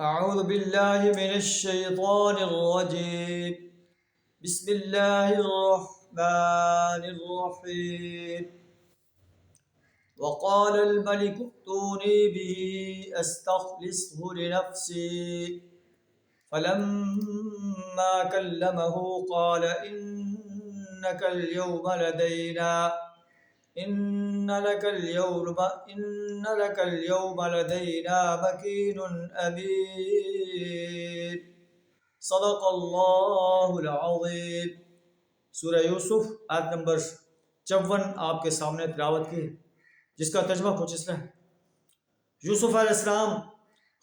أعوذ بالله من الشيطان الرجيم. بسم الله الرحمن الرحيم. وقال الملك ائتوني به أستخلصه لنفسي فلما كلمه قال إنك اليوم لدينا مكين أمين. صدق اللہ العظیم. سورہ یوسف آیت نمبر 54 آپ کے سامنے تلاوت کی، جس کا ترجمہ کچھ اس طرح ہے. یوسف علیہ السلام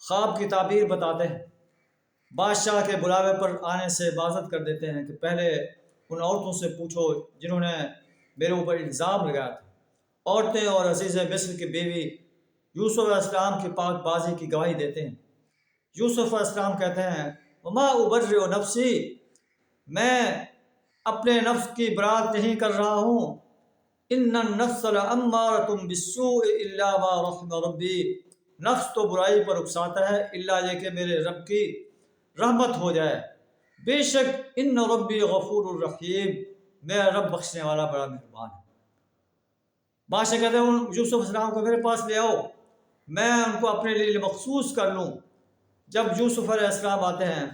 خواب کی تعبیر بتاتے ہیں. بادشاہ کے بلاوے پر آنے سے بازت کر دیتے ہیں کہ پہلے ان عورتوں سے پوچھو جنہوں نے میرے اوپر الزام لگایا تھا. عورتیں اور عزیز مصر کی بیوی یوسف علیہ السلام کی پاک بازی کی گواہی دیتے ہیں. یوسف علیہ السلام کہتے ہیں وما ابرئ نفسی، میں اپنے نفس کی برات نہیں کر رہا ہوں. ان النفس لامارۃ بالسوء الا ما رحم ربی، نفس تو برائی پر اکساتا ہے الا یہ کہ میرے رب کی رحمت ہو جائے. بے شک ان ربی غفور الرحیم، میرا رب بخشنے والا بڑا مہربان ہے. بادشاہ کہتے ہیں یوسف علیہ السلام کو میرے پاس لے آؤ، میں ان کو اپنے لیے مخصوص کر لوں. جب یوسف علیہ السلام آتے ہیں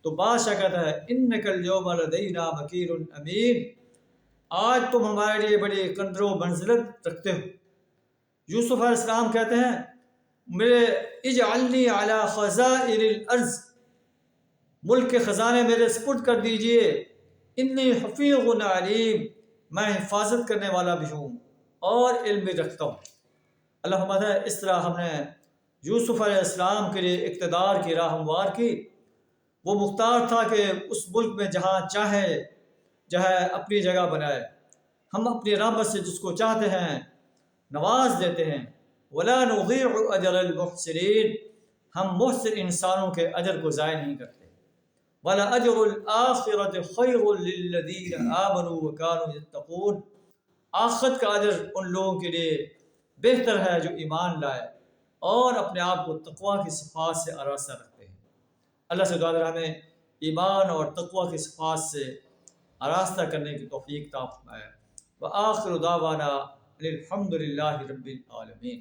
تو بادشاہ کہتا ہے انک اليوم لدینا مکین امین، آج تم ہمارے لیے بڑی قدر و منزلت رکھتے ہو. یوسف علیہ السلام کہتے ہیں میرے اجعلنی علی خزائن الارض، ملک کے خزانے میرے سپرد کر دیجئے. انی حفیظ علیم، میں حفاظت کرنے والا بھی ہوں اور علم بھی رکھتا ہوں. اللہم اس طرح ہم نے یوسف علیہ السلام کے لیے اقتدار کی راہ ہموار کی. وہ مختار تھا کہ اس ملک میں جہاں چاہے اپنی جگہ بنائے. ہم اپنی رحمت سے جس کو چاہتے ہیں نواز دیتے ہیں. ولا نضيع اجر المحسنین، ہم محسن انسانوں کے اجر کو ضائع نہیں کرتے. ولا اجر الآخرۃ خیر للذین آمنوا وكانوا يتقون، آخرت کا اجر ان لوگوں کے لیے بہتر ہے جو ایمان لائے اور اپنے آپ کو تقویٰ کی صفات سے آراستہ رکھتے ہیں. اللہ سے دعا ہے ہمیں ایمان اور تقویٰ کی صفات سے آراستہ کرنے کی توفیق عطا فرمائے. وآخر دعوانا الحمد للہ رب العالمین.